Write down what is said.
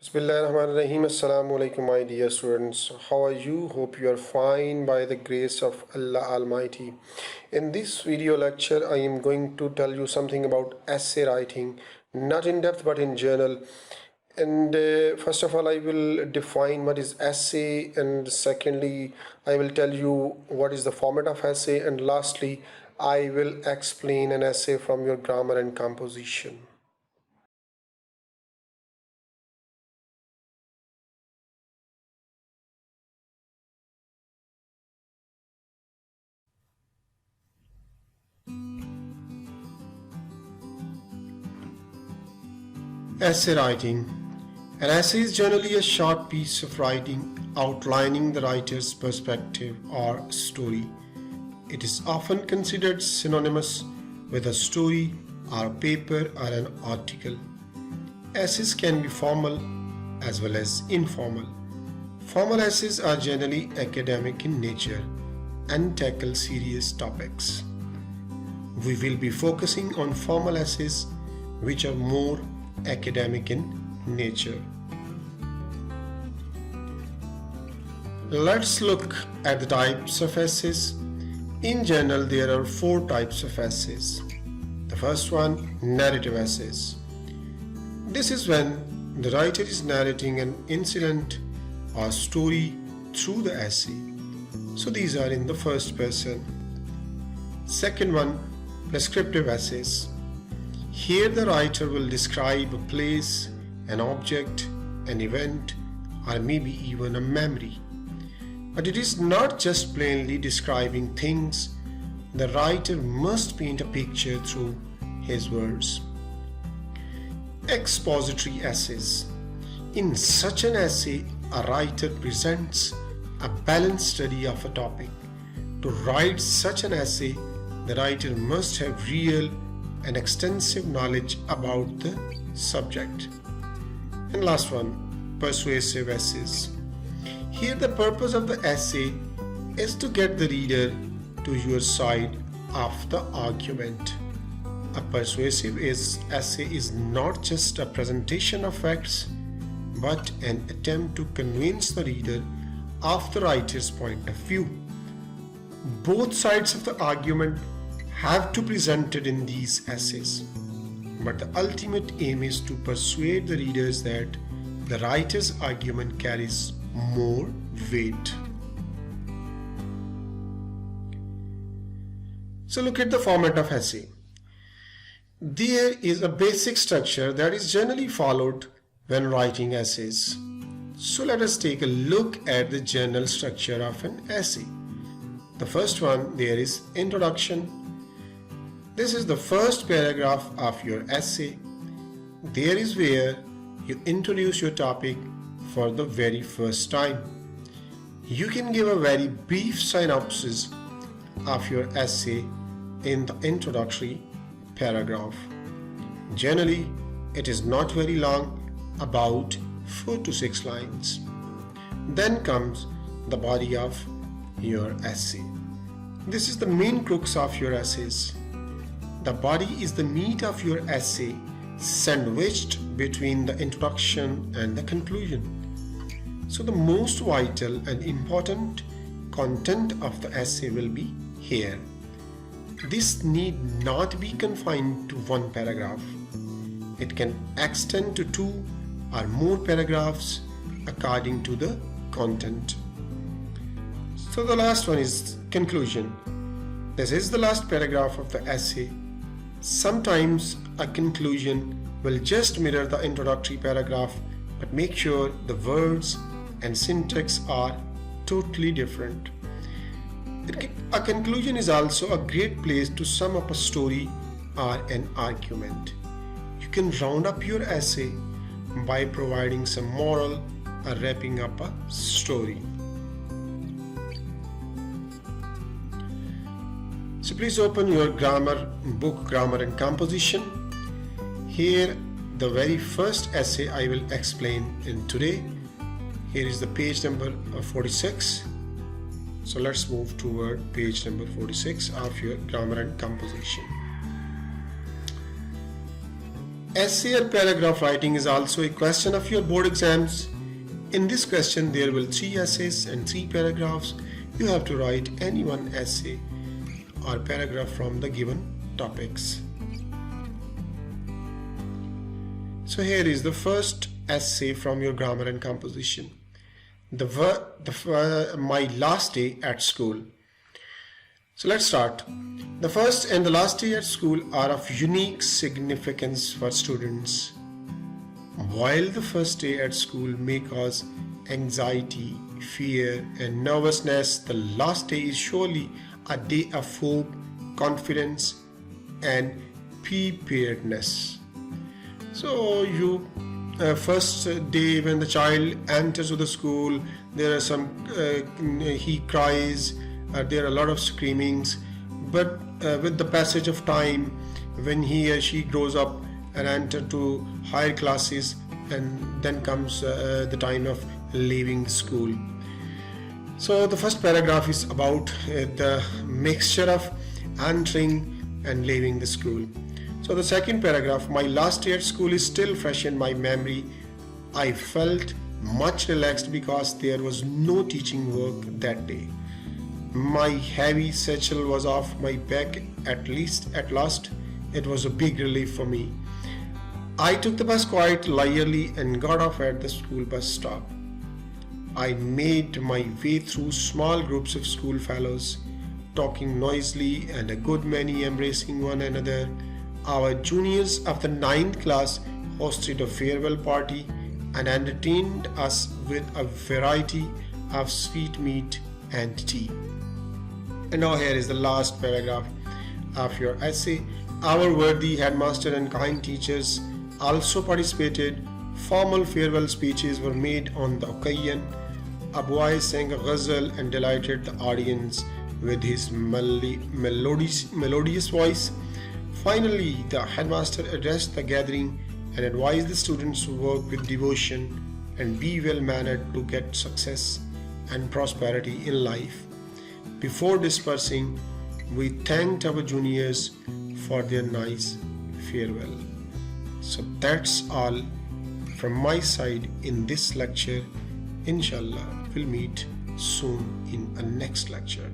Bismillahirrahmanirrahim. Assalamu alaikum, my dear students. How are you? Hope you are fine by the grace of Allah Almighty. In this video lecture, I am going to tell you something about essay writing, not in depth but in general. And first of all, I will define what is essay, and secondly, I will tell you what is the format of essay, and lastly, I will explain an essay from your grammar and composition. Essay writing. An essay is generally a short piece of writing outlining the writer's perspective or story. It is often considered synonymous with a story or a paper or an article. Essays can be formal as well as informal. Formal essays are generally academic in nature and tackle serious topics. We will be focusing on formal essays which are more academic in nature. Let's look at the types of essays. In general, there are 4 types of essays. The first one, narrative essays. This is when the writer is narrating an incident or story through the essay. So these are in the first person. Second one, descriptive essays. Here the writer will describe a place, an object, an event, or maybe even a memory. But it is not just plainly describing things. The writer must paint a picture through his words. Expository essays. In such an essay, a writer presents a balanced study of a topic. To write such an essay, the writer must have real and extensive knowledge about the subject. And last one, persuasive essays. Here the purpose of the essay is to get the reader to your side of the argument. A persuasive essay is not just a presentation of facts, but an attempt to convince the reader of the writer's point of view. Both sides of the argument have to be presented in these essays, but the ultimate aim is to persuade the readers that the writer's argument carries more weight. So look at the format of essay. There is a basic structure that is generally followed when writing essays. So let us take a look at the general structure of an essay. The first one, there is introduction. This is the first paragraph of your essay. There is where you introduce your topic for the very first time. You can give a very brief synopsis of your essay in the introductory paragraph. Generally, it is not very long, about 4 to 6 lines. Then comes the body of your essay. This is the main crux of your essays. The body is the meat of your essay, sandwiched between the introduction and the conclusion. So the most vital and important content of the essay will be here. This need not be confined to one paragraph. It can extend to 2 or more paragraphs according to the content. So the last one is conclusion. This is the last paragraph of the essay. Sometimes a conclusion will just mirror the introductory paragraph, but make sure the words and syntax are totally different. A conclusion is also a great place to sum up a story or an argument. You can round up your essay by providing some moral or wrapping up a story. So please open your grammar book, Grammar and Composition. Here the very first essay I will explain in today. Here is the page number 46. So let's move toward page number 46 of your Grammar and Composition. Essay or paragraph writing is also a question of your board exams. In this question, there will 3 essays and 3 paragraphs. You have to write any one essay or paragraph from the given topics. So here is the first essay from your grammar and composition. My last day at school. So let's start. The first and the last day at school are of unique significance for students. While the first day at school may cause anxiety, fear, and nervousness, the last day is surely a day of hope, confidence, and preparedness. So first day when the child enters to the school, there are he cries, there are a lot of screamings, but with the passage of time, when he or she grows up and enter to higher classes, and then comes the time of leaving school. So the first paragraph is about the mixture of entering and leaving the school. So the second paragraph, my last year at school is still fresh in my memory. I felt much relaxed because there was no teaching work that day. My heavy satchel was off my back at last. It was a big relief for me. I took the bus quite leisurely and got off at the school bus stop. I made my way through small groups of school fellows, talking noisily and a good many embracing one another. Our juniors of the 9th class hosted a farewell party and entertained us with a variety of sweet meat and tea. And now here is the last paragraph of your essay. Our worthy headmaster and kind teachers also participated. Formal farewell speeches were made on the occasion. A boy sang a ghazal and delighted the audience with his melodious voice. Finally, the headmaster addressed the gathering and advised the students to work with devotion and be well-mannered to get success and prosperity in life. Before dispersing, we thanked our juniors for their nice farewell. So that's all from my side in this lecture. Inshallah, we'll meet soon in a next lecture.